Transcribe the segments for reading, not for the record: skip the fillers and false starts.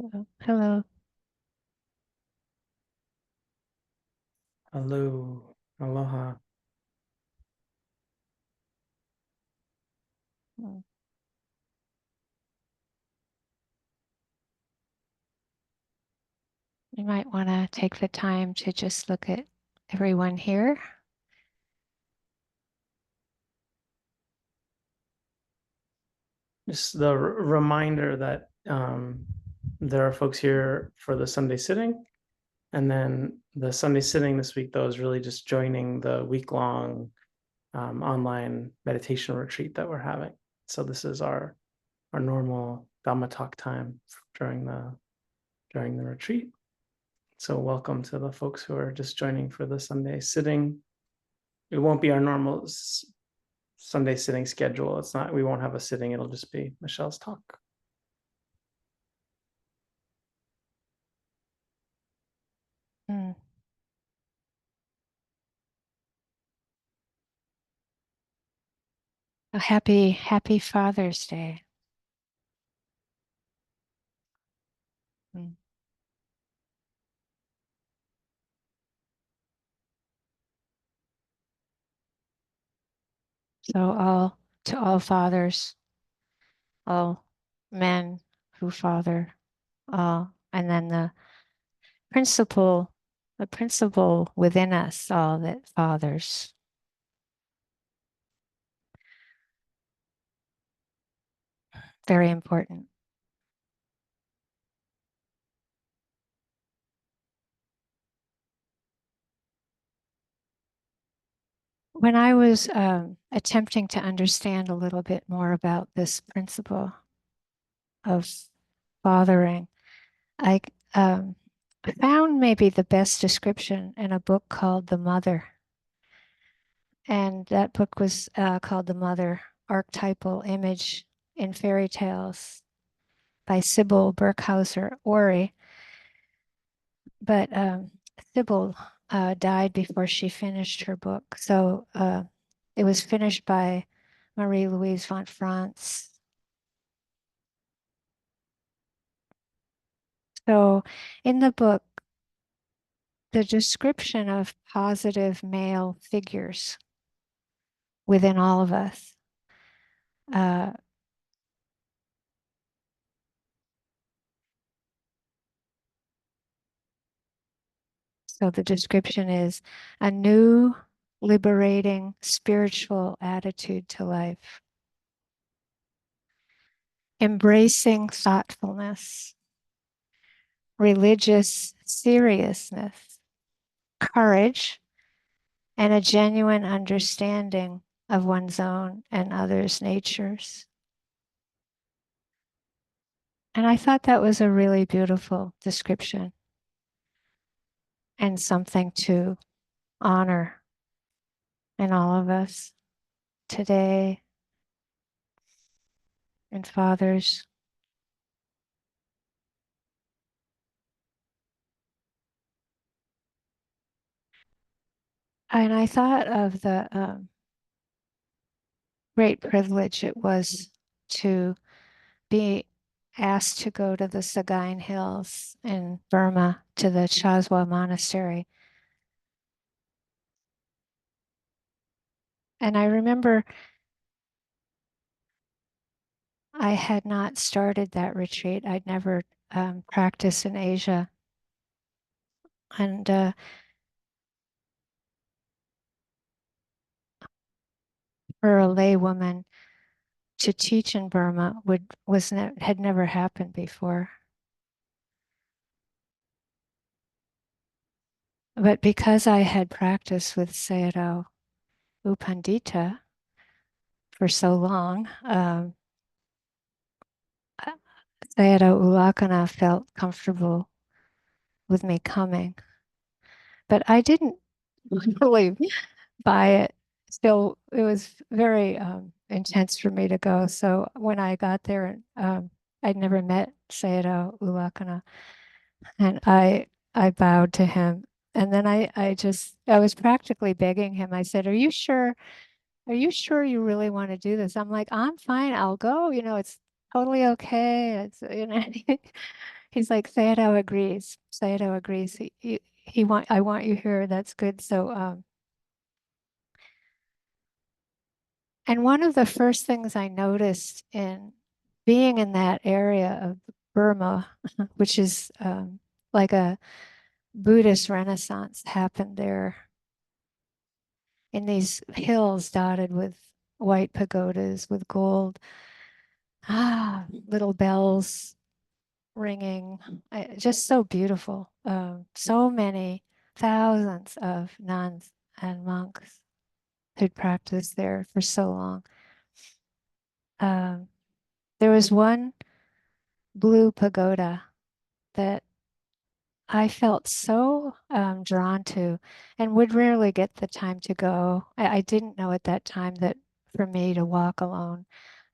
Hello. Hello, aloha. Mm. You might want to take the time to just look at everyone here. Just the reminder that there are folks here for the Sunday sitting. And then the Sunday sitting this week, though, is really just joining the week-long online meditation retreat that we're having. So this is our normal Dhamma talk time during the retreat. So welcome to the folks who are just joining for the Sunday sitting. It won't be our normal Sunday sitting schedule. It's not, we won't have a sitting. It'll just be Michelle's talk. Mm. A happy Father's Day. Mm. So to all fathers, all men who father, all, and then the principle within us all that fathers. Very important. When I was attempting to understand a little bit more about this principle of fathering, I found maybe the best description in a book called The Mother. And that book was called The Mother, Archetypal Image in Fairy Tales by Sybil Burkhauser Ori. But Sybil died before she finished her book. So it was finished by Marie-Louise von France. So in the book, the description of positive male figures within all of us. So the description is a new, liberating, spiritual attitude to life, embracing thoughtfulness, religious seriousness, courage, and a genuine understanding of one's own and others' natures. And I thought that was a really beautiful description and something to honor in all of us today and fathers. And I thought of the great privilege it was to be asked to go to the Sagaing Hills in Burma to the Chazwa Monastery. And I remember I had not started that retreat. I'd never practiced in Asia. And for a lay woman to teach in Burma had never happened before. But because I had practiced with Sayadaw U Pandita for so long, Sayadaw U Lakana felt comfortable with me coming. But I didn't really buy it. Still, it was very intense for me to go. So when I got there, I'd never met Sayadaw U Lakana, and I bowed to him. And then I was practically begging him. I said, "Are you sure? Are you sure you really want to do this?" I'm like, "I'm fine. I'll go. It's totally okay." It's He's like, Sayadaw agrees. Sayadaw agrees. I want you here. That's good. So, and one of the first things I noticed in being in that area of Burma, which is like a Buddhist Renaissance happened there in these hills dotted with white pagodas with gold, little bells ringing, just so beautiful. So many thousands of nuns and monks who'd practiced there for so long. Um, there was one blue pagoda that I felt so drawn to and would rarely get the time to go. I didn't know at that time that for me to walk alone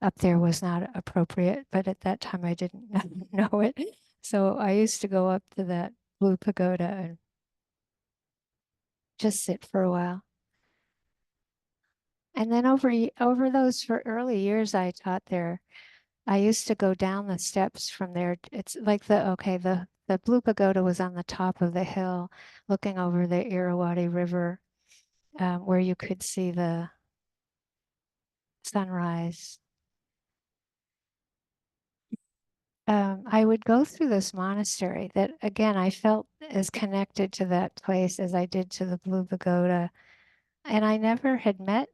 up there was not appropriate, but at that time I didn't know it. So I used to go up to that blue pagoda and just sit for a while. And then over those for early years I taught there, I used to go down the steps from there. It's like the Blue Pagoda was on the top of the hill looking over the Irrawaddy River, where you could see the sunrise. I would go through this monastery that, again, I felt as connected to that place as I did to the Blue Pagoda. And I never had met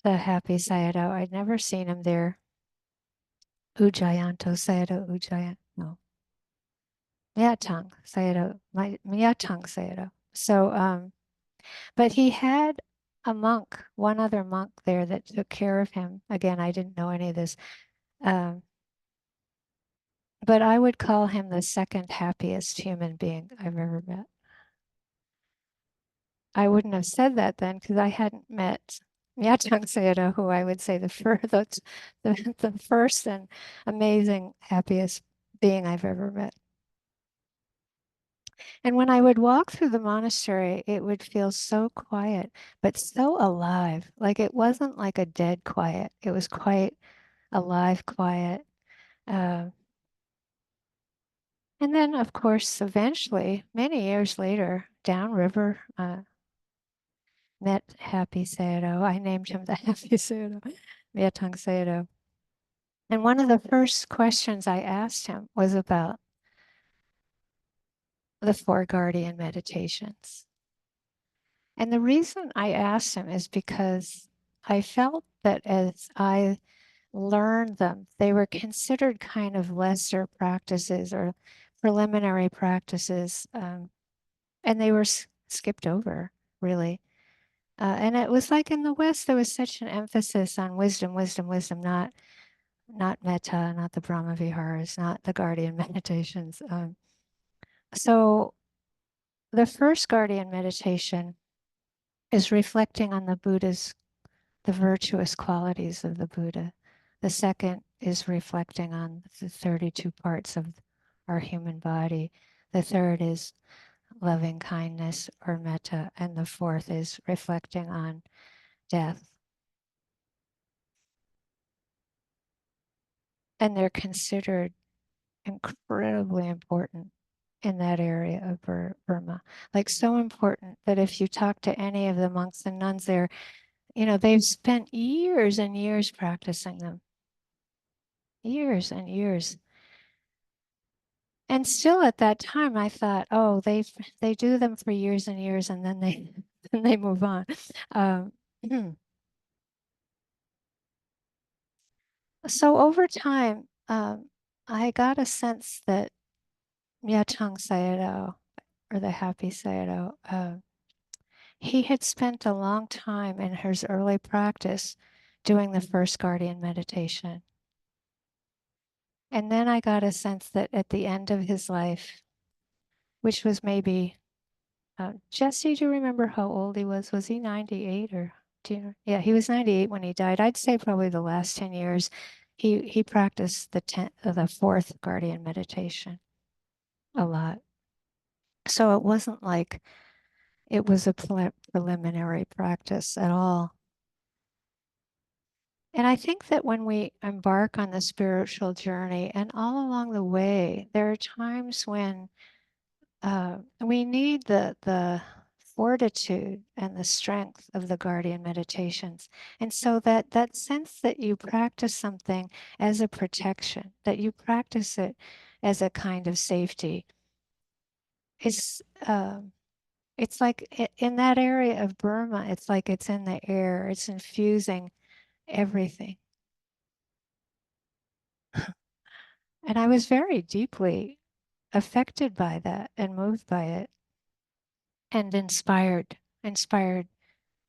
the happy Sayadaw. I'd never seen him there. Ujjayanto, Sayadaw Ujjayanto. No. Myatang Sayadaw, Myatang Sayadaw. So, but he had a monk, one other monk there that took care of him. Again, I didn't know any of this. Um, but I would call him the second happiest human being I've ever met. I wouldn't have said that then because I hadn't met Myatang Sayadaw, who I would say the first and amazing happiest being I've ever met. And when I would walk through the monastery, it would feel so quiet, but so alive. Like it wasn't like a dead quiet. It was quite alive quiet. Uh, and then, of course, eventually, many years later, downriver, met Happy Sayadaw. I named him the Happy Sayadaw, Myatang Sayadaw. And one of the first questions I asked him was about the four guardian meditations. And the reason I asked him is because I felt that as I learned them, they were considered kind of lesser practices or preliminary practices, and they were skipped over, really. And it was like in the West, there was such an emphasis on wisdom, wisdom, wisdom, not metta, not the Brahma Viharas, not the guardian meditations. So the first guardian meditation is reflecting on the virtuous qualities of the Buddha. The second is reflecting on the 32 parts of our human body. The third is loving kindness or metta. And the fourth is reflecting on death. And they're considered incredibly important in that area of Burma. Like so important that if you talk to any of the monks and nuns there, they've spent years and years practicing them. Years and years. And still at that time, I thought, oh, they do them for years and years, and then they then they move on. Um, so over time, I got a sense that Myatang Sayadaw, or the Happy Sayadaw, he had spent a long time in his early practice doing the first guardian meditation. And then I got a sense that at the end of his life, which was maybe Jesse, do you remember how old he was? Was he 98 or do you know? Yeah, he was 98 when he died. I'd say probably the last 10 years he practiced the fourth guardian meditation a lot. So it wasn't like it was a preliminary practice at all. And I think that when we embark on the spiritual journey, and all along the way, there are times when we need the fortitude and the strength of the guardian meditations. And so that sense that you practice something as a protection, that you practice it as a kind of safety, is it's like in that area of Burma, it's like it's in the air, it's infusing everything. And I was very deeply affected by that and moved by it and inspired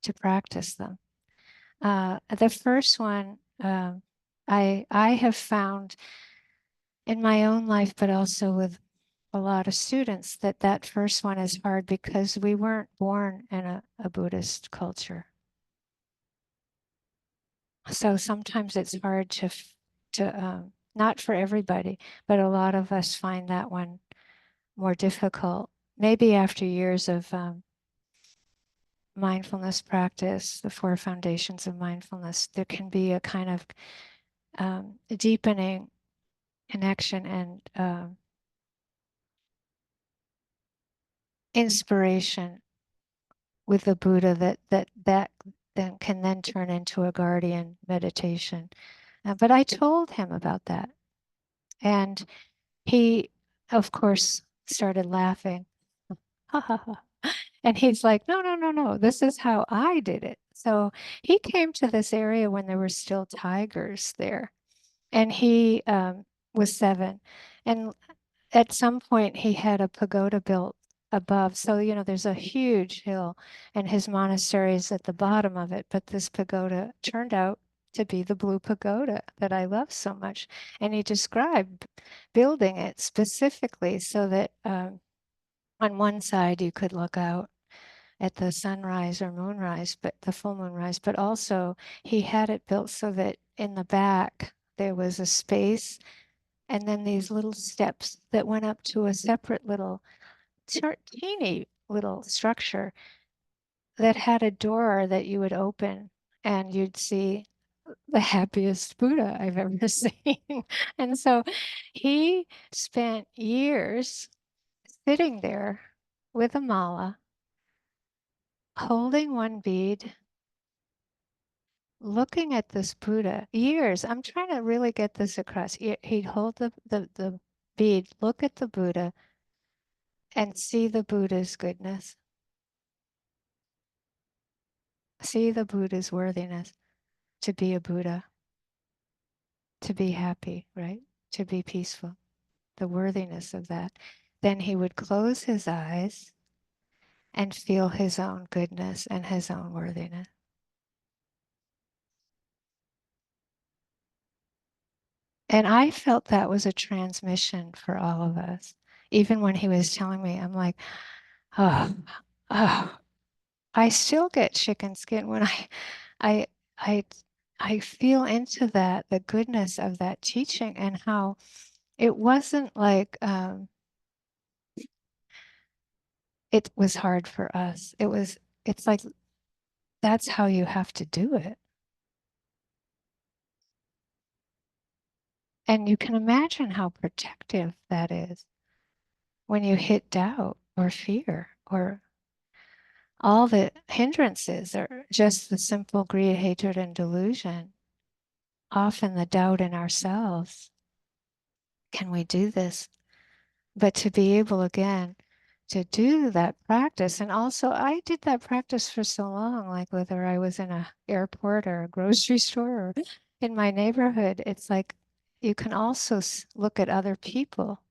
to practice them. The first one, I have found in my own life, but also with a lot of students, that that first one is hard because we weren't born in a Buddhist culture. So sometimes it's hard to not for everybody, but a lot of us find that one more difficult. Maybe after years of mindfulness practice, the four foundations of mindfulness, there can be a kind of deepening connection and inspiration with the Buddha that then can turn into a guardian meditation. But I told him about that, and he, of course, started laughing. And he's like, no, no, no, no, this is how I did it. So he came to this area when there were still tigers there. And he was 7. And at some point, he had a pagoda built above. So, there's a huge hill, and his monastery is at the bottom of it. But this pagoda turned out to be the blue pagoda that I love so much. And he described building it specifically so that on one side you could look out at the sunrise or moonrise, but the full moonrise, but also he had it built so that in the back there was a space and then these little steps that went up to a separate little teeny little structure that had a door that you would open and you'd see the happiest Buddha I've ever seen. And so he spent years sitting there with a mala, holding one bead, looking at this Buddha, years. I'm trying to really get this across. He'd hold the bead, look at the Buddha, and see the Buddha's goodness, see the Buddha's worthiness to be a Buddha, to be happy, right? To be peaceful, the worthiness of that. Then he would close his eyes and feel his own goodness and his own worthiness. And I felt that was a transmission for all of us. Even when he was telling me, I'm like, oh, oh, I still get chicken skin when I, I, I feel into that, the goodness of that teaching and how it wasn't like it was hard for us. It's like that's how you have to do it. And you can imagine how protective that is when you hit doubt or fear or all the hindrances are just the simple greed, hatred, and delusion. Often the doubt in ourselves. Can we do this? But to be able again to do that practice, and also I did that practice for so long, like whether I was in a airport or a grocery store or in my neighborhood, it's like you can also look at other people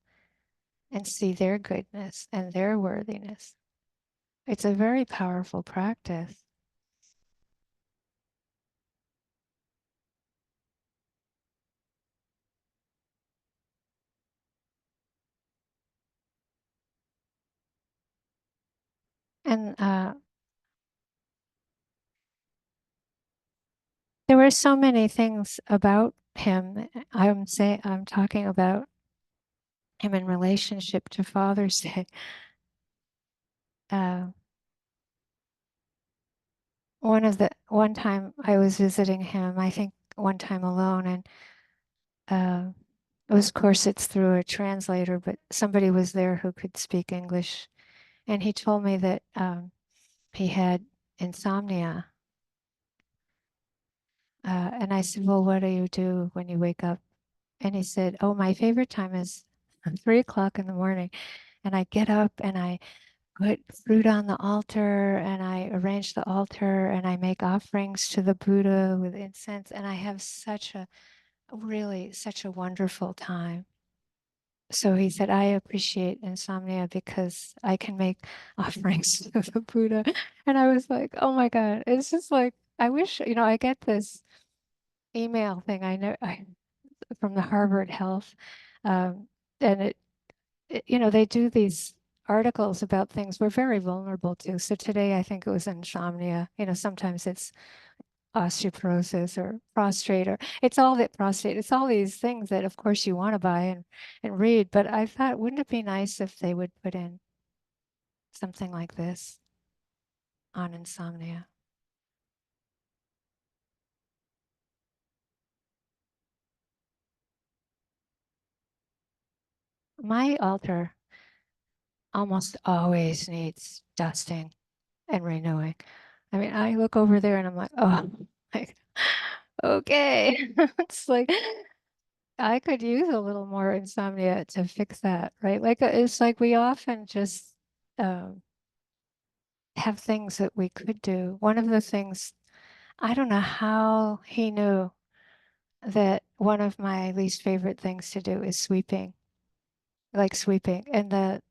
and see their goodness and their worthiness. It's a very powerful practice. And there were so many things about him. I'm talking about him in relationship to Father's Day. Uh, one time I was visiting him, I think one time alone, and uh, it was, of course, it's through a translator, but somebody was there who could speak English, and he told me that he had insomnia. And I said, "Well, what do you do when you wake up?" And he said, "Oh, my favorite time is 3 o'clock in the morning, and I get up and I put fruit on the altar and I arrange the altar and I make offerings to the Buddha with incense, and I have such a really such a wonderful time." So he said, "I appreciate insomnia because I can make offerings to the Buddha." And I was like, "Oh my God." It's just like, I wish, I get this email thing from the Harvard Health. Um, and they do these articles about things we're very vulnerable to. So today I think it was insomnia. Sometimes it's osteoporosis or prostrate, or it's all that prostate. It's all these things that of course you want to buy and read. But I thought, wouldn't it be nice if they would put in something like this on insomnia? My altar almost always needs dusting and renewing. I mean, I look over there and I'm like, oh, like, okay. It's like I could use a little more insomnia to fix that, right? Like it's like we often just um, have things that we could do. One of the things, I don't know how he knew that one of my least favorite things to do is sweeping, like sweeping. And the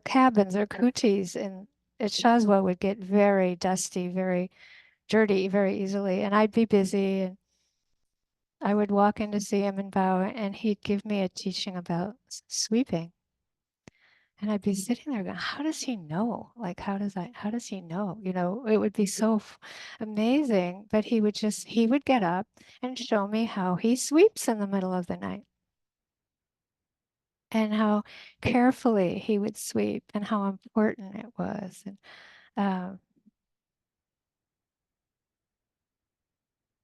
cabins or kutis in at Shazwa would get very dusty, very dirty very easily. And I'd be busy and I would walk in to see him and bow, and he'd give me a teaching about sweeping. And I'd be sitting there going, how does he know? Like, how does he know? It would be so amazing. But he would get up and show me how he sweeps in the middle of the night and how carefully he would sweep and how important it was. And uh,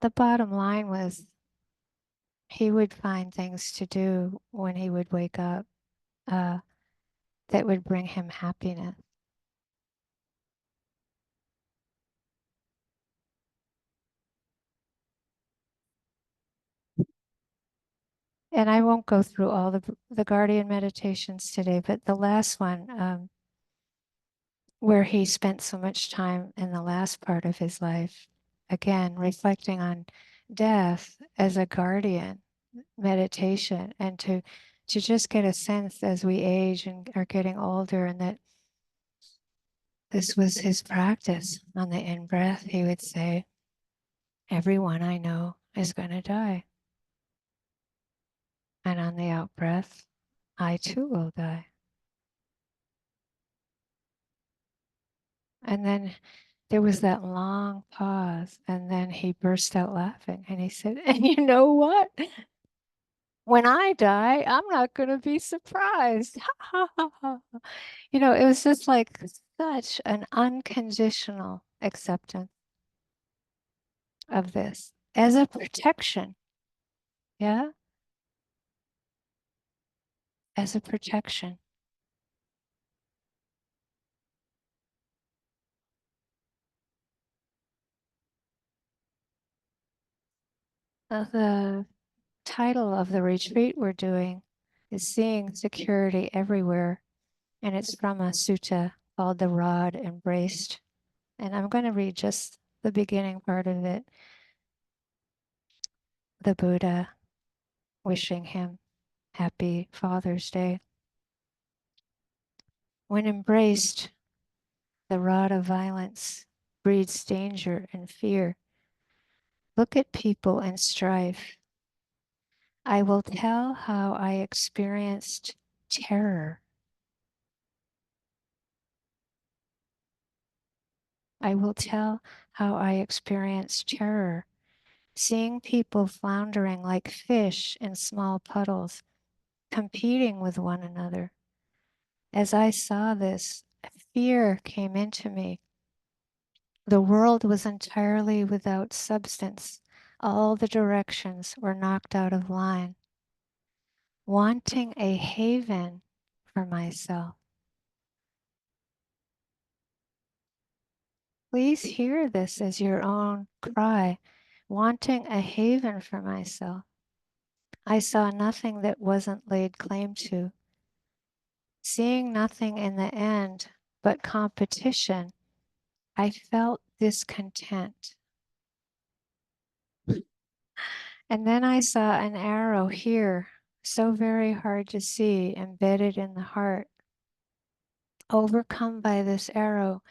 the bottom line was he would find things to do when he would wake up uh, that would bring him happiness. And I won't go through all the guardian meditations today, but the last one, where he spent so much time in the last part of his life, again, reflecting on death as a guardian meditation, and to just get a sense as we age and are getting older, and that this was his practice. On the in-breath, he would say, everyone I know is going to die. And on the out-breath, I too will die. And then there was that long pause, and then he burst out laughing and he said, and you know what? When I die, I'm not going to be surprised. It was just like such an unconditional acceptance of this as a protection. Yeah, as a protection. The title of the retreat we're doing is Seeing Security Everywhere, and it's from a sutta called The Rod Embraced. And I'm going to read just the beginning part of it. The Buddha wishing him happy Father's Day. When embraced, the rod of violence breeds danger and fear. Look at people in strife. I will tell how I experienced terror. I will tell how I experienced terror, seeing people floundering like fish in small puddles, competing with one another. As I saw this, fear came into me. The world was entirely without substance, All the directions were knocked out of line, wanting a haven for myself. Please hear this as your own cry, wanting a haven for myself. I saw nothing that wasn't laid claim to, seeing nothing in the end but competition. I felt discontent. And then I saw an arrow here, so very hard to see, embedded in the heart. Overcome by this arrow,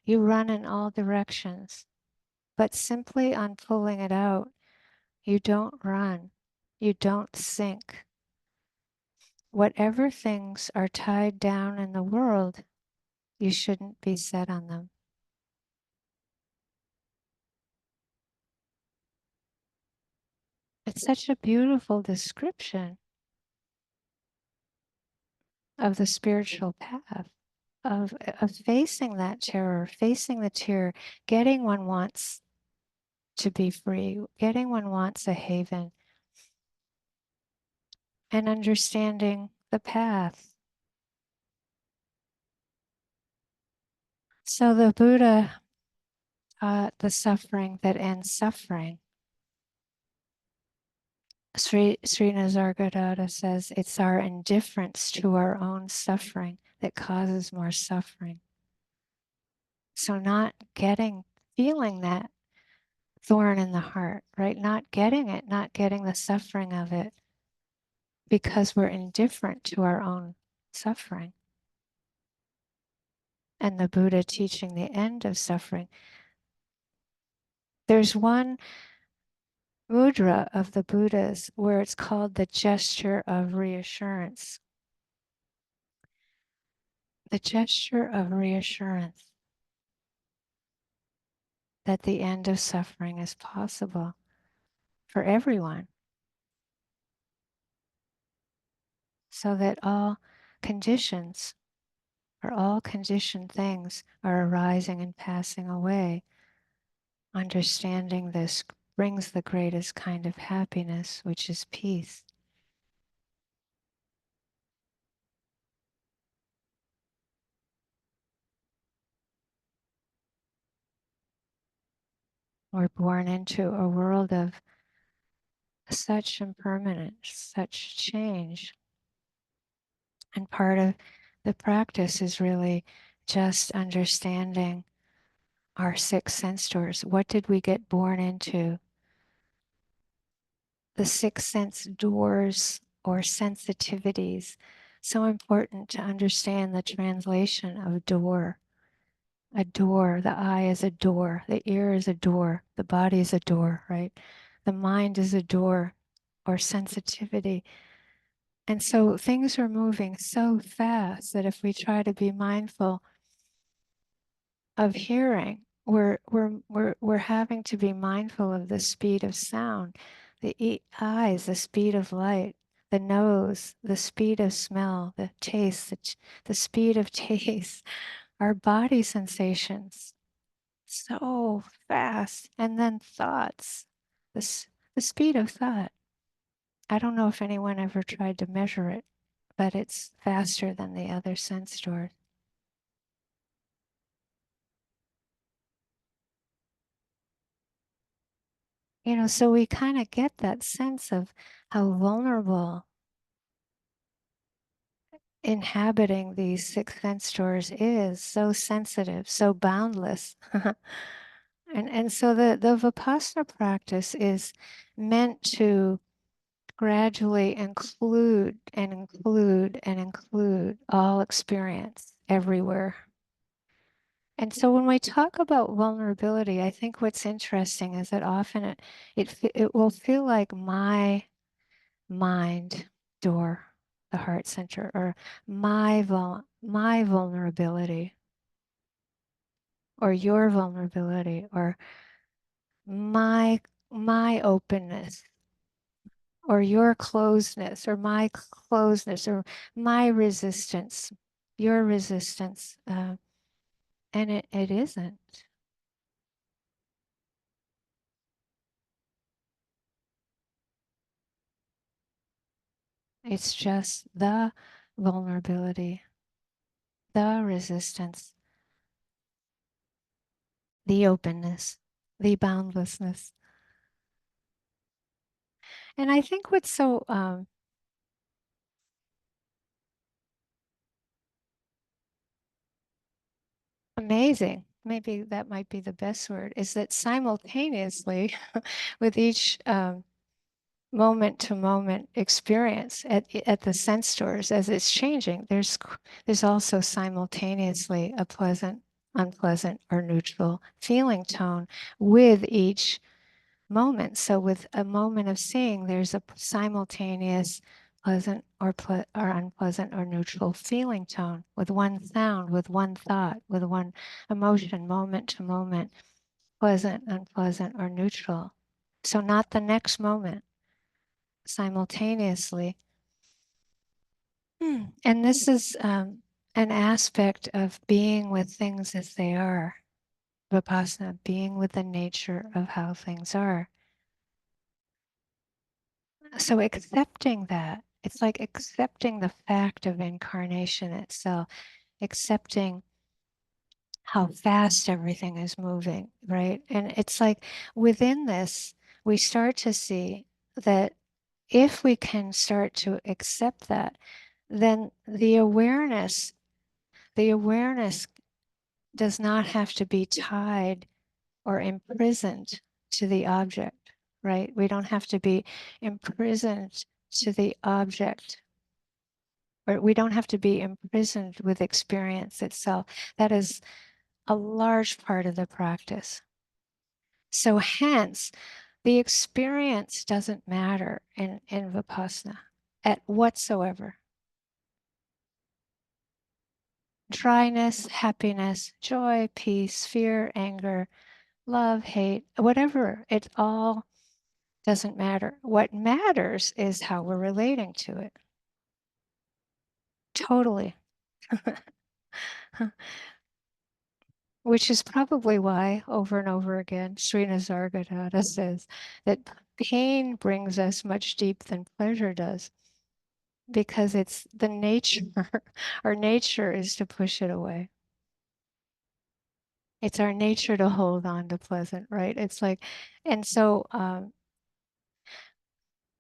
you run in all directions, but simply on pulling it out, you don't run, you don't sink. Whatever things are tied down in the world, you shouldn't be set on them. It's such a beautiful description of the spiritual path, of facing that terror, facing the tear, getting one wants to be free, getting one wants a haven, and understanding the path. So the Buddha taught the suffering that ends suffering. Sri Nisargadatta says it's our indifference to our own suffering that causes more suffering. So not feeling that thorn in the heart, right? Not getting it, not getting the suffering of it because we're indifferent to our own suffering. And the Buddha teaching the end of suffering. There's one mudra of the Buddhas where it's called the gesture of reassurance. The gesture of reassurance that the end of suffering is possible for everyone, so that all conditions or all conditioned things are arising and passing away. Understanding this brings the greatest kind of happiness, which is peace. We're born into a world of such impermanence, such change. And part of the practice is really just understanding our six sense doors. What did we get born into? The six sense doors or sensitivities. So important to understand the translation of door. A door, the eye is a door, the ear is a door, the body is a door, right? The mind is a door or sensitivity. And so things are moving so fast that if we try to be mindful of hearing, we're having to be mindful of the speed of sound, the eyes, the speed of light, the nose, the speed of smell, the taste, the speed of taste, our body sensations, so fast, and then thoughts, the speed of thought. I don't know if anyone ever tried to measure it, but it's faster than the other sense doors. So we kind of get that sense of how vulnerable inhabiting these six sense doors is, so sensitive, so boundless. And so the Vipassana practice is meant to gradually include and include and include all experience everywhere. And so when we talk about vulnerability, I think what's interesting is that often it will feel like my mind door, the heart center, or my vulnerability, or your vulnerability, or my my openness, or your closeness, or my closeness, or my resistance, your resistance, and it isn't. It's just the vulnerability, the resistance, the openness, the boundlessness. And I think what's so amazing, maybe that might be the best word, is that simultaneously with each moment to moment experience at the sense stores as it's changing, there's also simultaneously a pleasant, unpleasant, or neutral feeling tone with each moment. So with a moment of seeing, there's a simultaneous pleasant or unpleasant or neutral feeling tone with one sound, with one thought, with one emotion, moment to moment, pleasant, unpleasant, or neutral. So not the next moment, simultaneously. And this is an aspect of being with things as they are, Vipassana, being with the nature of how things are. So accepting that, it's like accepting the fact of incarnation itself, accepting how fast everything is moving, right? And it's like within this, we start to see that if we can start to accept that, then the awareness does not have to be tied or imprisoned to the object, right? We don't have to be imprisoned to the object, or we don't have to be imprisoned with experience itself. That is a large part of the practice. So hence, the experience doesn't matter in Vipassana at whatsoever. Dryness, happiness, joy, peace, fear, anger, love, hate, whatever, it all doesn't matter. What matters is how we're relating to it. Totally. Which is probably why over and over again, Sri Nisargadatta says that pain brings us much deeper than pleasure does, because it's the nature, our nature is to push it away. It's our nature to hold on to pleasant, right? It's like, and so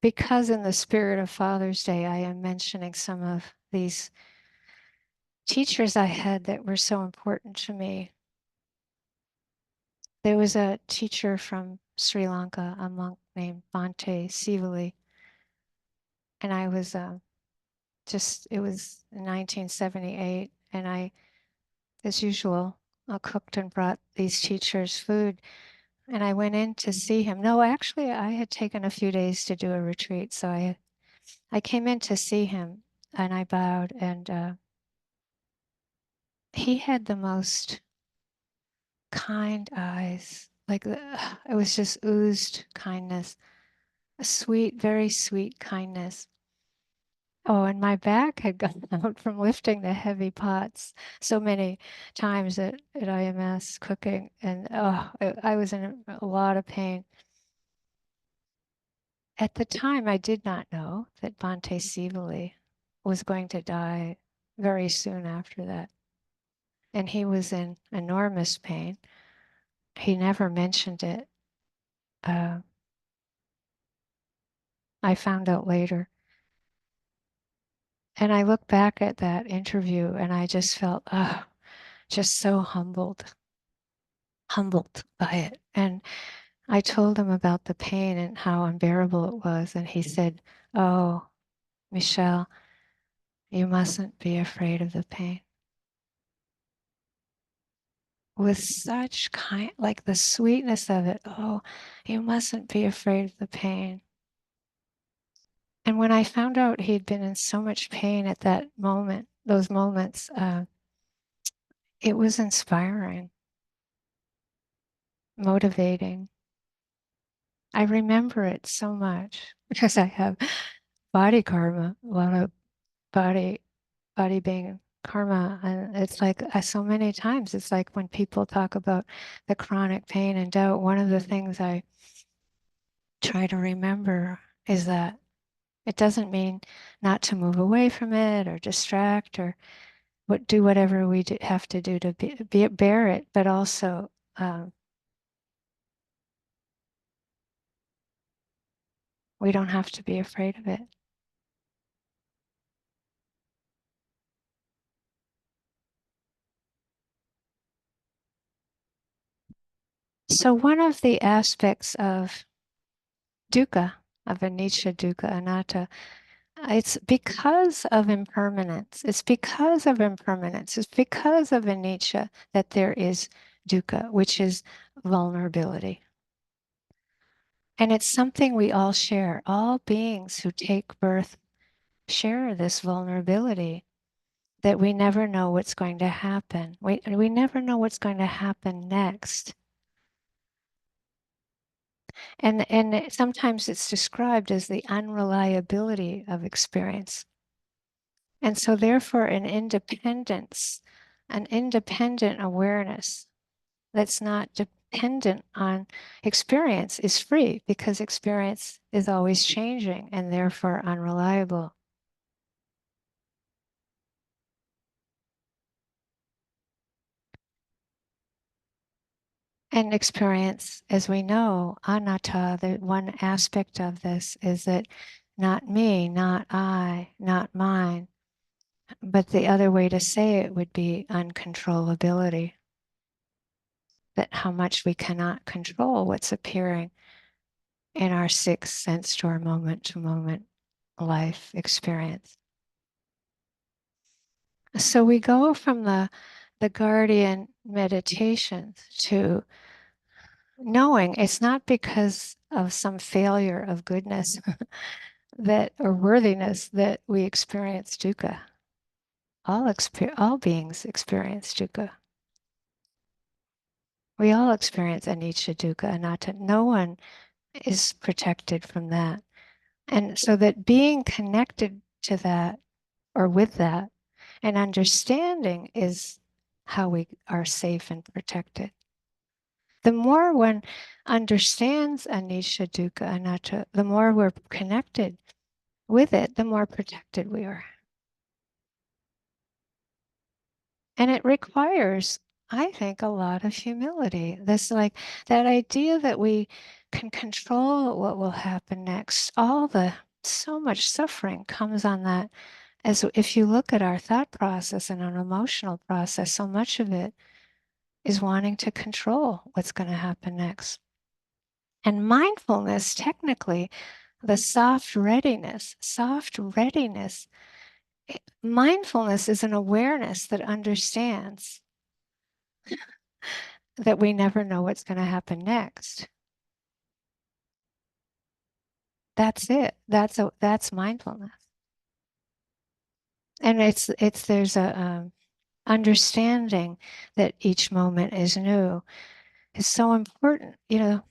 because in the spirit of Father's Day, I am mentioning some of these teachers I had that were so important to me. There was a teacher from Sri Lanka, a monk named Bhante Sivali, and I was it was 1978, and I, as usual, cooked and brought these teachers food, and I went in to see him. No, actually, I had taken a few days to do a retreat, so I came in to see him, and I bowed, and he had the most kind eyes, like it was just oozed kindness, a sweet, very sweet kindness. Oh, and my back had gone out from lifting the heavy pots so many times at IMS cooking, and I was in a lot of pain. At the time, I did not know that Bhante Sivali was going to die very soon after that, and he was in enormous pain. He never mentioned it. Uh, I found out later. And I look back at that interview and I just felt, just so humbled by it. And I told him about the pain and how unbearable it was. And he said, "Oh, Michele, you mustn't be afraid of the pain." With such kind, like the sweetness of it. "Oh, you mustn't be afraid of the pain." And when I found out he'd been in so much pain at that moment, those moments, it was inspiring, motivating. I remember it so much because I have body karma, a lot of body being karma, and it's like so many times it's like when people talk about the chronic pain and doubt, one of the things I try to remember is that It doesn't mean not to move away from it or distract or do whatever we have to do to bear it, but also we don't have to be afraid of it. So one of the aspects of dukkha, of anicca, dukkha, anatta, it's because of impermanence. It's because of impermanence. It's because of anicca that there is dukkha, which is vulnerability. And it's something we all share. All beings who take birth share this vulnerability that we never know what's going to happen. We never know what's going to happen next. And sometimes it's described as the unreliability of experience. And so therefore an independent awareness that's not dependent on experience is free, because experience is always changing and therefore unreliable. And experience, as we know, anatta, the one aspect of this is that not me, not I, not mine. But the other way to say it would be uncontrollability, that how much we cannot control what's appearing in our sixth sense door moment to moment life experience. So we go from the guardian meditations to knowing it's not because of some failure of goodness that or worthiness that we experience dukkha. All beings experience dukkha. We all experience anicca, dukkha, anatta. No one is protected from that. And so that being connected to that or with that and understanding is how we are safe and protected. The more one understands anicca, dukkha, anatta, the more we're connected with it, the more protected we are. And it requires, I think, a lot of humility. This, like, that idea that we can control what will happen next. So much suffering comes on that. As if you look at our thought process and our emotional process, so much of it is wanting to control what's going to happen next. And mindfulness, technically, the soft readiness, mindfulness is an awareness that understands that we never know what's going to happen next. That's it. That's mindfulness. And there's a understanding that each moment is new is so important. You know,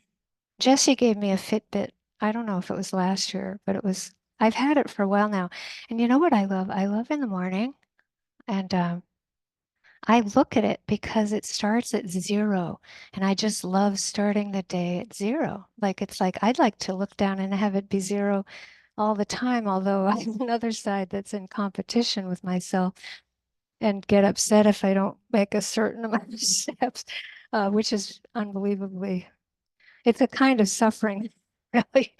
Jesse gave me a Fitbit. I don't know if it was last year, but I've had it for a while now. And you know what I love? I love in the morning, and I look at it because it starts at 0. And I just love starting the day at 0. It's like I'd like to look down and have it be 0 all the time, although I have another side that's in competition with myself and get upset if I don't make a certain amount of steps, which is unbelievably, it's a kind of suffering, really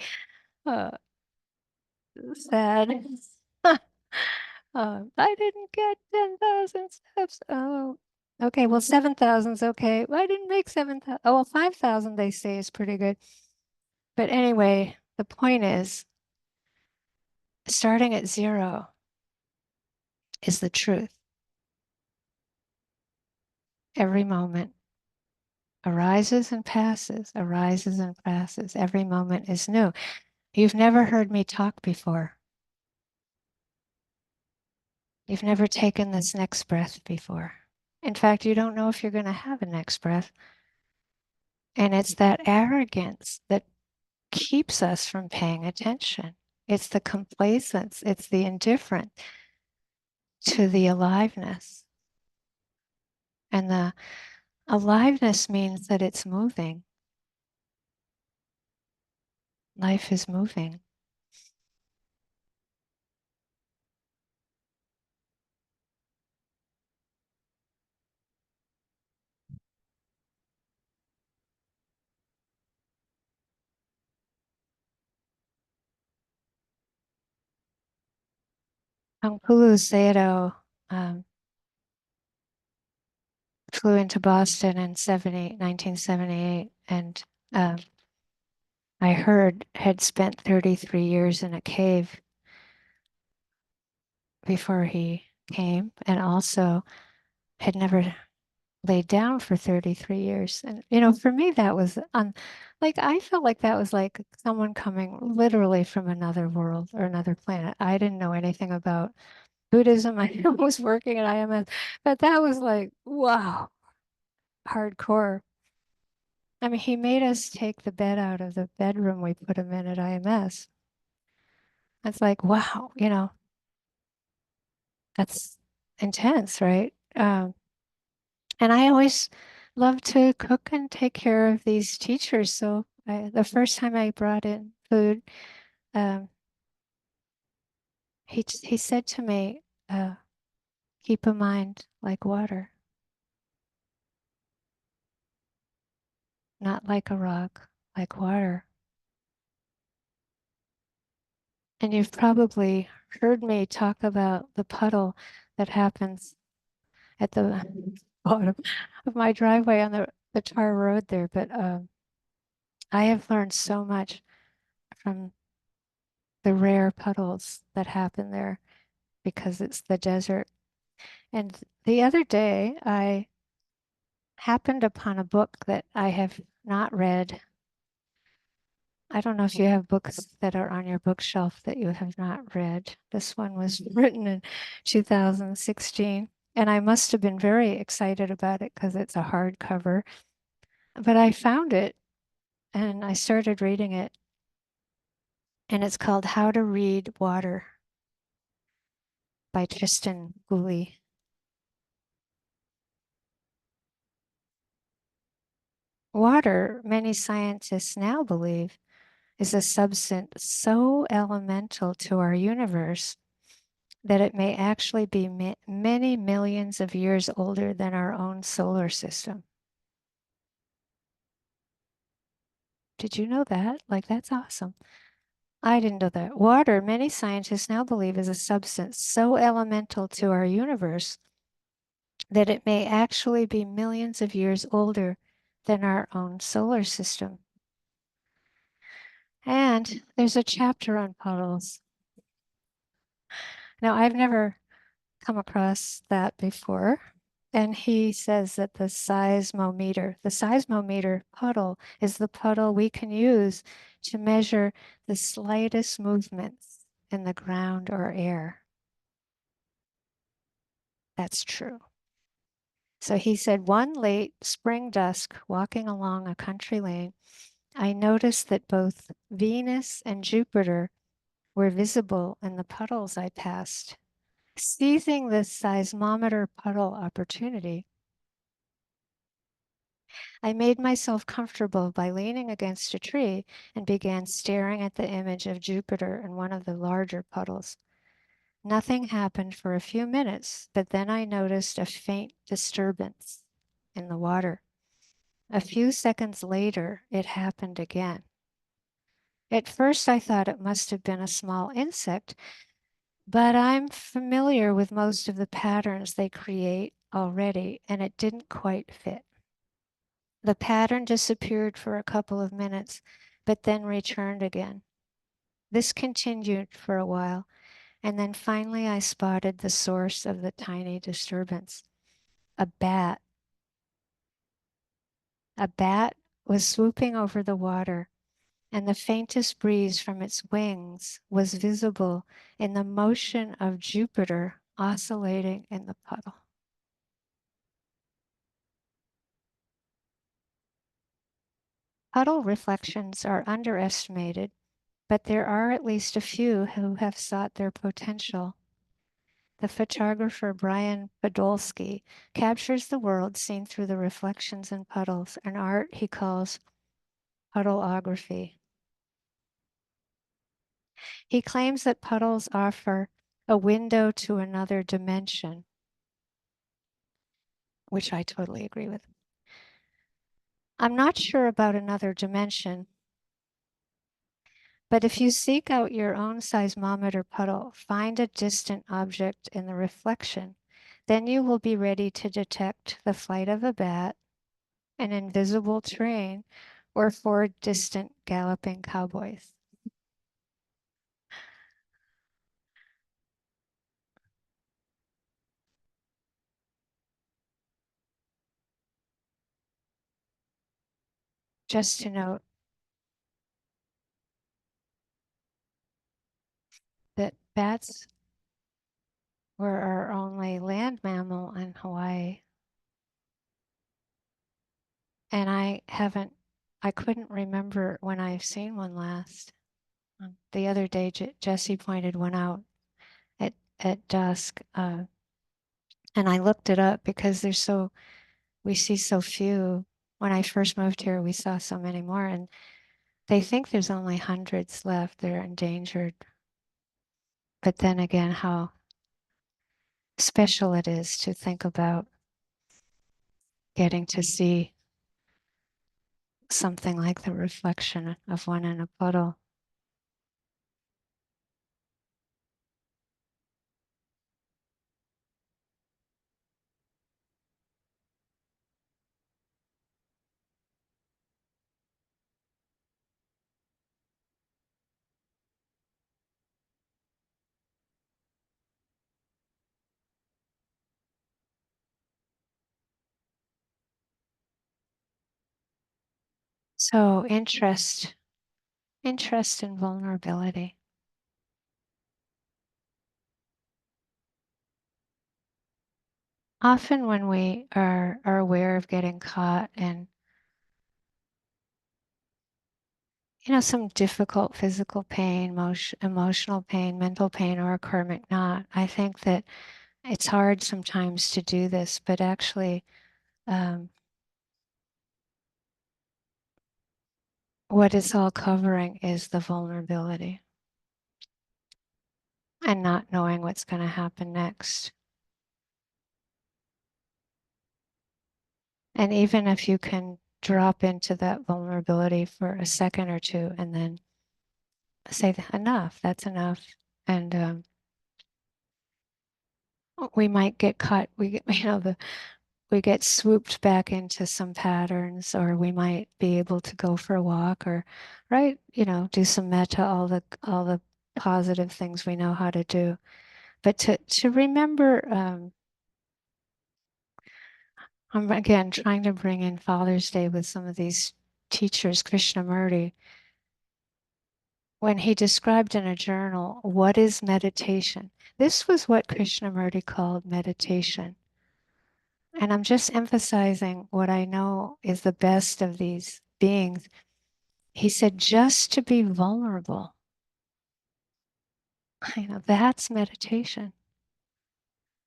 uh, sad. I didn't get 10,000 steps. Oh, okay. Well, 7,000 is okay. I didn't make 7,000. Oh, well, 5,000 they say is pretty good. But anyway, the point is starting at 0 is the truth. Every moment arises and passes, arises and passes. Every moment is new. You've never heard me talk before. You've never taken this next breath before. In fact, you don't know if you're going to have a next breath. And it's that arrogance that keeps us from paying attention. It's the complacence, it's the indifference to the aliveness. And the aliveness means that it's moving. Life is moving. Kulu Sayadaw flew into Boston in 1978, and I heard had spent 33 years in a cave before he came, and also had never laid down for 33 years. And, for me, that was like, I felt like that was like someone coming literally from another world or another planet. I didn't know anything about Buddhism. I was working at IMS, but that was like, wow, hardcore. I mean, he made us take the bed out of the bedroom we put him in at IMS. It's like, wow, that's intense, right? And I always love to cook and take care of these teachers. So the first time I brought in food, um, he said to me, keep a mind like water, not like a rock, like water. And you've probably heard me talk about the puddle that happens at the bottom of my driveway on the tar road there. But I have learned so much from the rare puddles that happen there because it's the desert. And the other day, I happened upon a book that I have not read. I don't know if you have books that are on your bookshelf that you have not read. This one was written in 2016, and I must have been very excited about it because it's a hardcover. But I found it and I started reading it, and it's called How to Read Water by Tristan Gooley. Water, many scientists now believe, is a substance so elemental to our universe that it may actually be many millions of years older than our own solar system. Did you know that? Like, that's awesome. I didn't know that. Water, many scientists now believe, is a substance so elemental to our universe that it may actually be millions of years older than our own solar system. And there's a chapter on puddles. Now, I've never come across that before. And he says that the seismometer puddle is the puddle we can use to measure the slightest movements in the ground or air. That's true. So he said, one late spring dusk, walking along a country lane, I noticed that both Venus and Jupiter were visible in the puddles I passed. Seizing the seismometer puddle opportunity, I made myself comfortable by leaning against a tree and began staring at the image of Jupiter in one of the larger puddles. Nothing happened for a few minutes, but then I noticed a faint disturbance in the water. A few seconds later, it happened again. At first, I thought it must have been a small insect, but I'm familiar with most of the patterns they create already, and it didn't quite fit. The pattern disappeared for a couple of minutes, but then returned again. This continued for a while, and then finally I spotted the source of the tiny disturbance. A bat. A bat was swooping over the water, and the faintest breeze from its wings was visible in the motion of Jupiter oscillating in the puddle. Puddle reflections are underestimated, but there are at least a few who have sought their potential. The photographer Brian Podolsky captures the world seen through the reflections in puddles, an art he calls puddleography. He claims that puddles offer a window to another dimension, which I totally agree with. I'm not sure about another dimension, But if you seek out your own seismometer puddle, find a distant object in the reflection, then you will be ready to detect the flight of a bat, an invisible train, or four distant galloping cowboys. Just to note that bats were our only land mammal in Hawaii. And I couldn't remember when I've seen one last. The other day, Jesse pointed one out at dusk, and I looked it up because we see so few. When I first moved here, we saw so many more, and they think there's only hundreds left. They're endangered. But then again, how special it is to think about getting to see something like the reflection of one in a puddle. So interest in vulnerability. Often when we are aware of getting caught in, some difficult physical pain, emotional pain, mental pain, or a karmic knot, I think that it's hard sometimes to do this, but actually, what it's all covering is the vulnerability and not knowing what's going to happen next. And even if you can drop into that vulnerability for a second or two and then say, enough, that's enough. And we might get caught, we get, we get swooped back into some patterns, or we might be able to go for a walk or, right, do some metta, all the positive things we know how to do. But to remember, I'm again trying to bring in Father's Day with some of these teachers, Krishnamurti, when he described in a journal, what is meditation? This was what Krishnamurti called meditation. And I'm just emphasizing what I know is the best of these beings. He said, just to be vulnerable, that's meditation.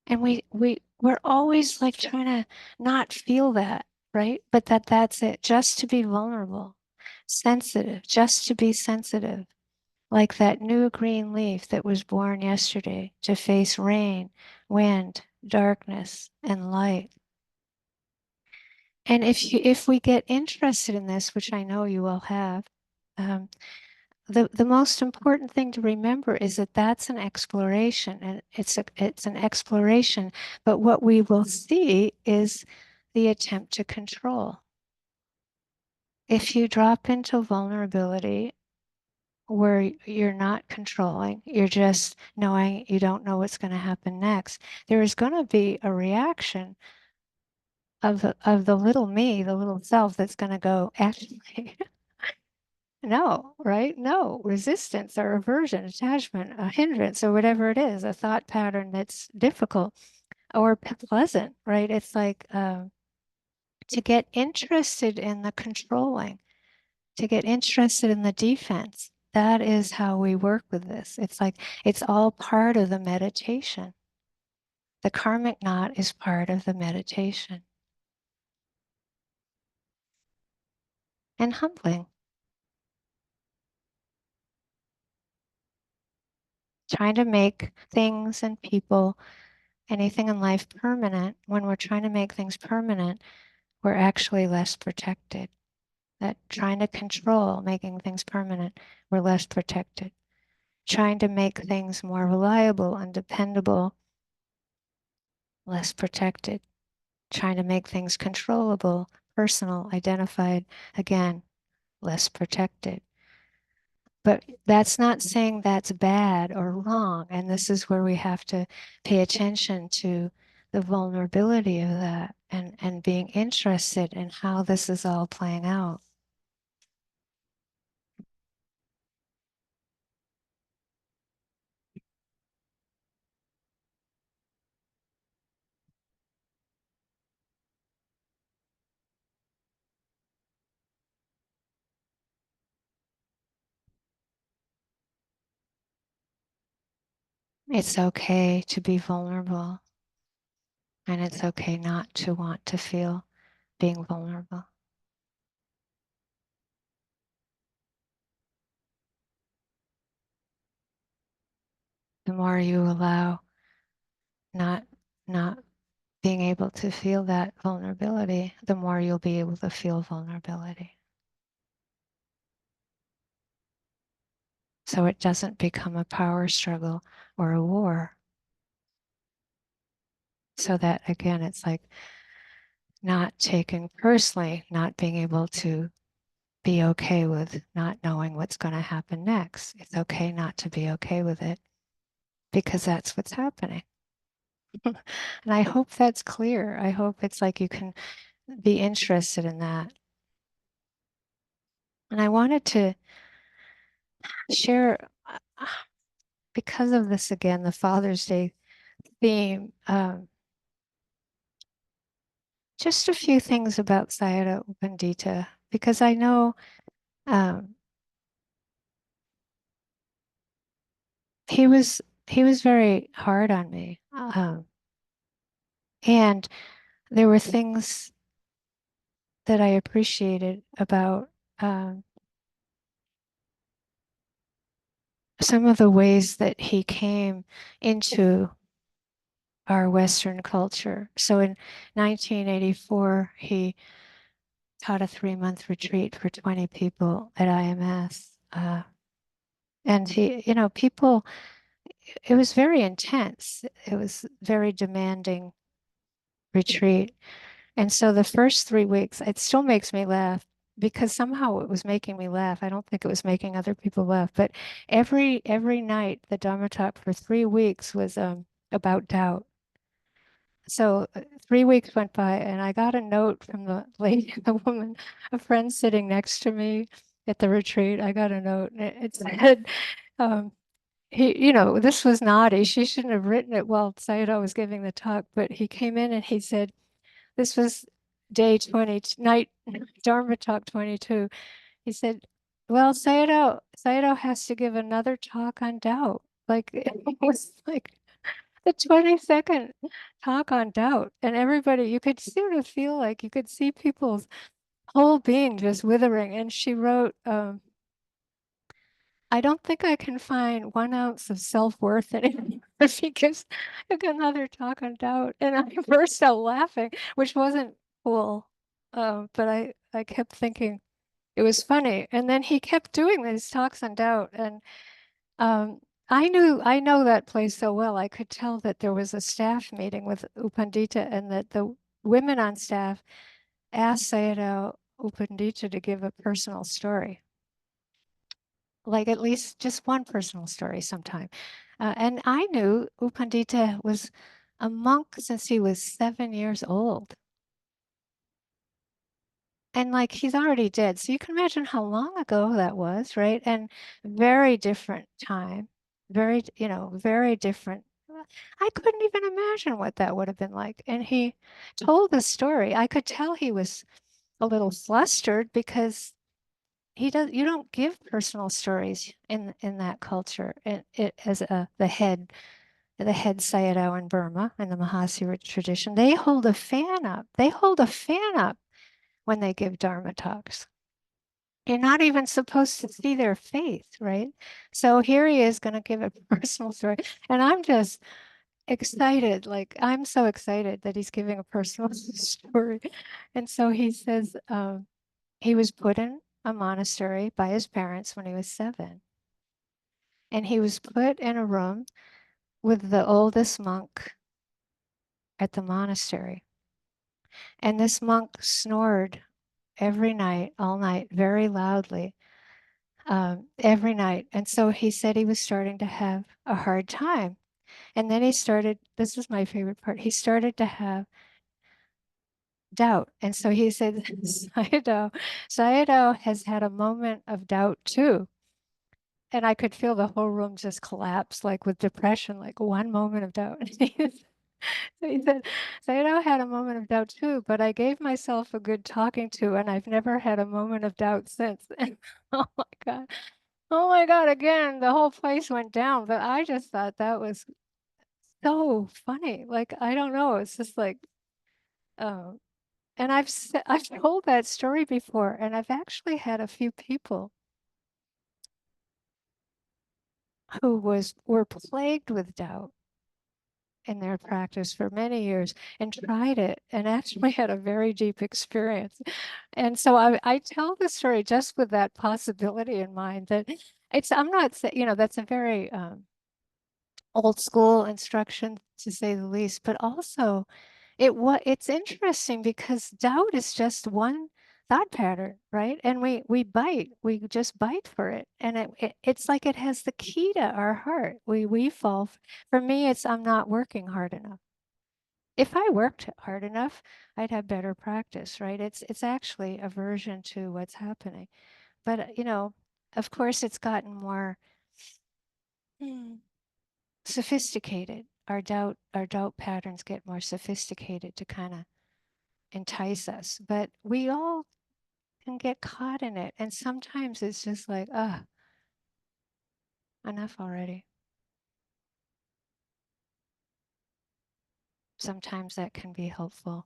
And we're always like trying to not feel that, right? But that's it, just to be vulnerable, sensitive, just to be sensitive, like that new green leaf that was born yesterday to face rain, wind, darkness, and light. And if we get interested in this, which I know you all have, the most important thing to remember is that that's an exploration, and it's an exploration. But what we will see is the attempt to control. If you drop into vulnerability where you're not controlling, you're just knowing you don't know what's going to happen next, there is going to be a reaction of the little me, the little self that's going to go, actually, no, right? No, resistance or aversion, attachment, a hindrance, or whatever it is, a thought pattern that's difficult or pleasant, right? It's like to get interested in the controlling, to get interested in the defense. That is how we work with this. It's like it's all part of the meditation. The karmic knot is part of the meditation. And humbling. Trying to make things and people, anything in life permanent. When we're trying to make things permanent, we're actually less protected. that trying to control, making things permanent, we're less protected. Trying to make things more reliable and dependable, less protected. Trying to make things controllable, personal, identified, again, less protected. But that's not saying that's bad or wrong. And this is where we have to pay attention to the vulnerability of that and being interested in how this is all playing out. It's okay to be vulnerable, and it's okay not to want to feel being vulnerable. The more you allow not not being able to feel that vulnerability, the more you'll be able to feel vulnerability. So it doesn't become a power struggle or a war. So that again, it's like not taking personally, not being able to be okay with not knowing what's going to happen next. It's okay not to be okay with it because that's what's happening. And I hope that's clear. I hope it's like you can be interested in that. And I wanted to share, because of this again, the Father's Day theme, just a few things about Sayadaw U Pandita, because I know um, he was very hard on me, and there were things that I appreciated about some of the ways that he came into our Western culture. So in 1984, he taught a 3-month retreat for 20 people at IMS. And he, people, it was very intense. It was very demanding retreat. And so the first 3 weeks, it still makes me laugh because somehow it was making me laugh. I don't think it was making other people laugh, but every night the Dharma talk for 3 weeks was about doubt. So 3 weeks went by, and I got a note from the lady, the woman, a friend sitting next to me at the retreat. I got a note, and it said, um, this was naughty. She shouldn't have written it while Sayadaw was giving the talk, but he came in and he said, this was day 20, night Dharma talk 22. He said, well, Sayadaw has to give another talk on doubt. Like it was like the 22nd talk on doubt. And everybody, you could sort of feel like you could see people's whole being just withering. And she wrote, I don't think I can find 1 ounce of self-worth anymore because I got another talk on doubt. And I burst out laughing, which wasn't cool. But I kept thinking it was funny. And then he kept doing these talks on doubt. And I know that place so well. I could tell that there was a staff meeting with U Pandita and that the women on staff asked Sayadaw U Pandita to give a personal story, like at least just one personal story sometime. And I knew U Pandita was a monk since he was 7 years old. And like he's already dead. So you can imagine how long ago that was, right? And very different time, very different. I couldn't even imagine what that would have been like. And he told the story. I could tell he was a little flustered because you don't give personal stories in that culture. And it as the head Sayadaw in Burma in the Mahasi tradition, they hold a fan up. They hold a fan up when they give Dharma talks. You're not even supposed to see their face, right? So here he is going to give a personal story. And I'm just excited. Like, I'm so excited that he's giving a personal story. And so he says, He was put in a monastery by his parents when he was 7. And he was put in a room with the oldest monk at the monastery. And this monk snored every night, all night, very loudly, every night. And so he said he was starting to have a hard time. And then he started, this is my favorite part, he started to have doubt. And so he said, Sayadaw has had a moment of doubt too. And I could feel the whole room just collapse, like with depression, like one moment of doubt. So he said, Sayadaw had a moment of doubt too, but I gave myself a good talking to, and I've never had a moment of doubt since. And oh my God. Oh my God, again, the whole place went down. But I just thought that was so funny. Like, I don't know. It's just like, uh, and I've told that story before, and I've actually had a few people who were plagued with doubt in their practice for many years and tried it and actually had a very deep experience. And so I tell the story just with that possibility in mind that I'm not saying, that's a very old school instruction to say the least, but also it's interesting because doubt is just one thought pattern, right? And we just bite for it. And it's like it has the key to our heart. We fall, for me, it's I'm not working hard enough. If I worked hard enough, I'd have better practice, right? It's actually aversion to what's happening. But of course it's gotten more sophisticated. Our doubt patterns get more sophisticated to kind of entice us, but we all can get caught in it. And sometimes it's just like, enough already. Sometimes that can be helpful.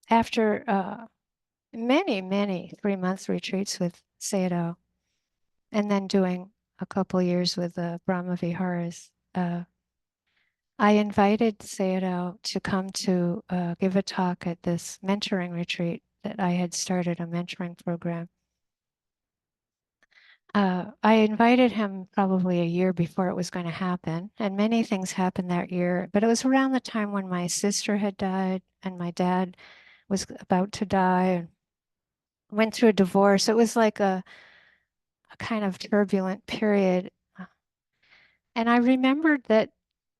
After many, many 3-month retreats with Sayadaw, and then doing a couple years with the Brahma Viharas, I invited Sayadaw to come to give a talk at this mentoring retreat that I had started, a mentoring program. I invited him probably a year before it was going to happen, and many things happened that year. But it was around the time when my sister had died and my dad was about to die and went through a divorce. It was like a kind of turbulent period. And I remembered that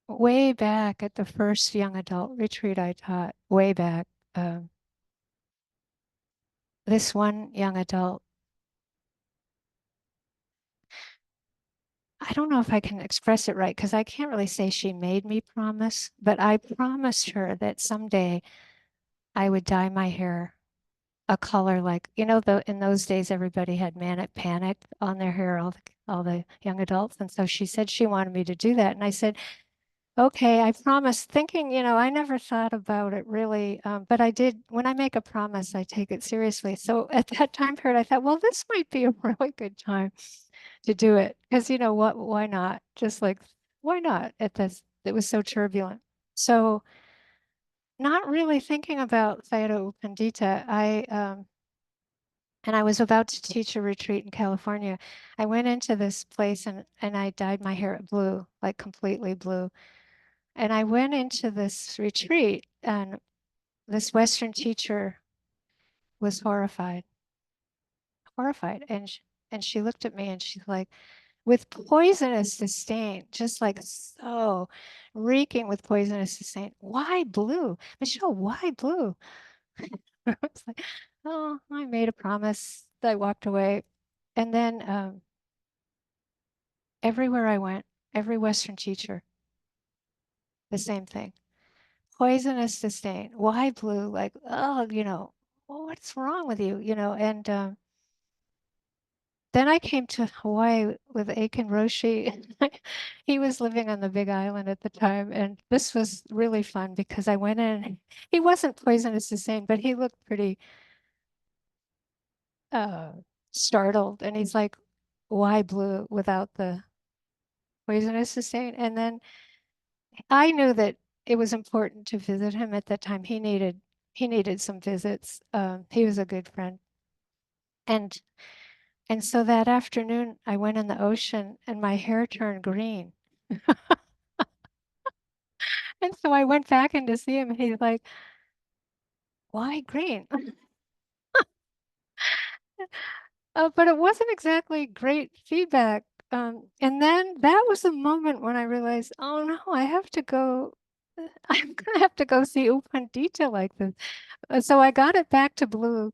way back at the first young adult retreat I taught, way back, um, this one young adult, I don't know if I can express it right because I can't really say she made me promise, but I promised her that someday I would dye my hair a color like, in those days everybody had manic panic on their hair, all the young adults. And so she said she wanted me to do that. And I said, okay, I promised, thinking, I never thought about it really, but I did. When I make a promise, I take it seriously. So at that time period, I thought, well, this might be a really good time to do it because what? Why not? Just like, why not? It was so turbulent. So not really thinking about Sayadaw Pandita, and I was about to teach a retreat in California. I went into this place and I dyed my hair blue, like completely blue. And I went into this retreat, and this Western teacher was horrified, horrified. And she looked at me and she's like, with poisonous disdain, just like so reeking with poisonous disdain. Why blue? Michelle, why blue? I was like, oh, I made a promise. I walked away. And then everywhere I went, every Western teacher, the same thing. Poisonous disdain. Why blue? Like, oh, what's wrong with you? And then I came to Hawaii with Aiken Roshi. He was living on the Big Island at the time, and this was really fun because I went in. He wasn't poisonous disdain, but he looked pretty uh, startled, and he's like, "Why blue without the poisonous disdain?" And then I knew that it was important to visit him at that time. he needed some visits. He was a good friend. And and so that afternoon I went in the ocean and my hair turned green. And so I went back in to see him and he's like, "Why green?" But it wasn't exactly great feedback. And then that was the moment when I realized, oh no, I have to go. I'm gonna have to go see U Pandita like this. So I got it back to blue.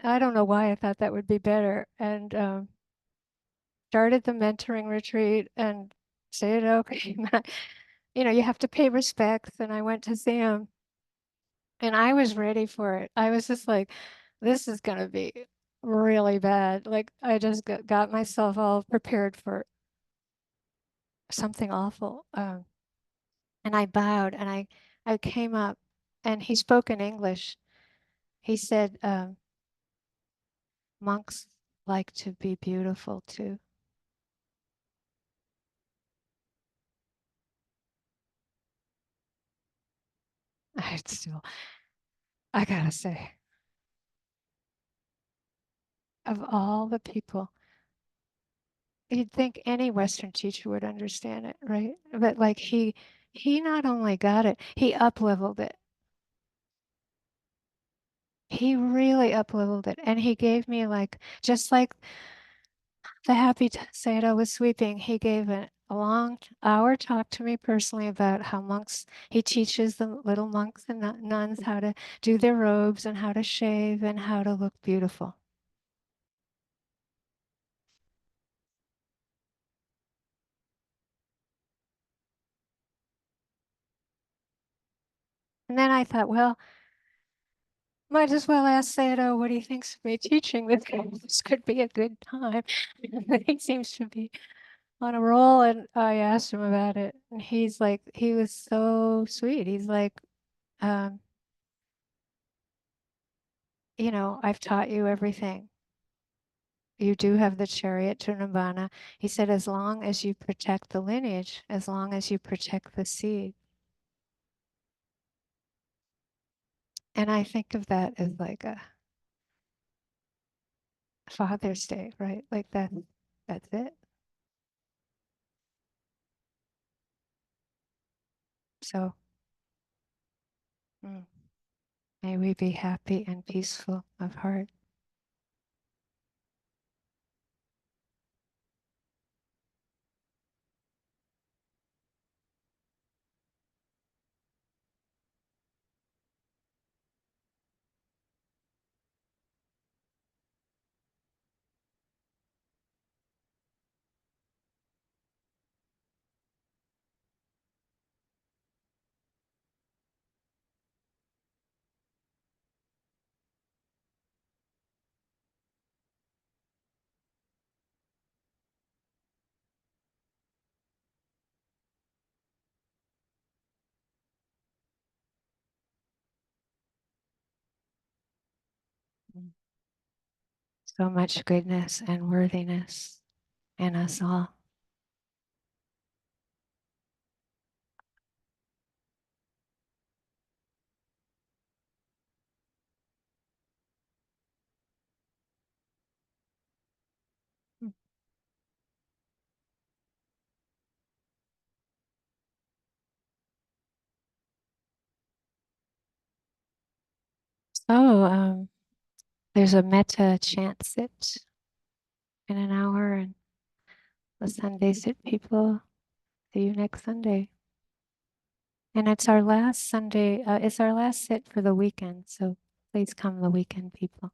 I don't know why I thought that would be better, and started the mentoring retreat and said, okay, you know, you have to pay respects. And I went to see him, and I was ready for it. I was just like, this is gonna be really bad. Like I just got myself all prepared for something awful. And I bowed and I came up and he spoke in English. He said, monks like to be beautiful too. I still, I gotta say, of all the people, you'd think any Western teacher would understand it, right? But like he not only got it, he up-leveled it. He really up-leveled it. And he gave me like, just like the happy Sayadaw was sweeping, he gave a long hour talk to me personally about how monks, he teaches the little monks and nuns how to do their robes and how to shave and how to look beautiful. And then I thought, well, might as well ask Sayadaw what he thinks of me teaching this. This could be a good time. He seems to be on a roll. And I asked him about it. And he's like, he was so sweet. He's like, um, you know, I've taught you everything. You do have the chariot to Nibbana. He said, as long as you protect the lineage, as long as you protect the seed. And I think of that as like a Father's Day, right? Like that's it. So mm, may we be happy and peaceful of heart. Mm. So much goodness and worthiness in us all. Mm. So there's a metta chant sit in an hour, and the Sunday sit people. See you next Sunday. And it's our last Sunday, it's our last sit for the weekend. So please come the weekend, people.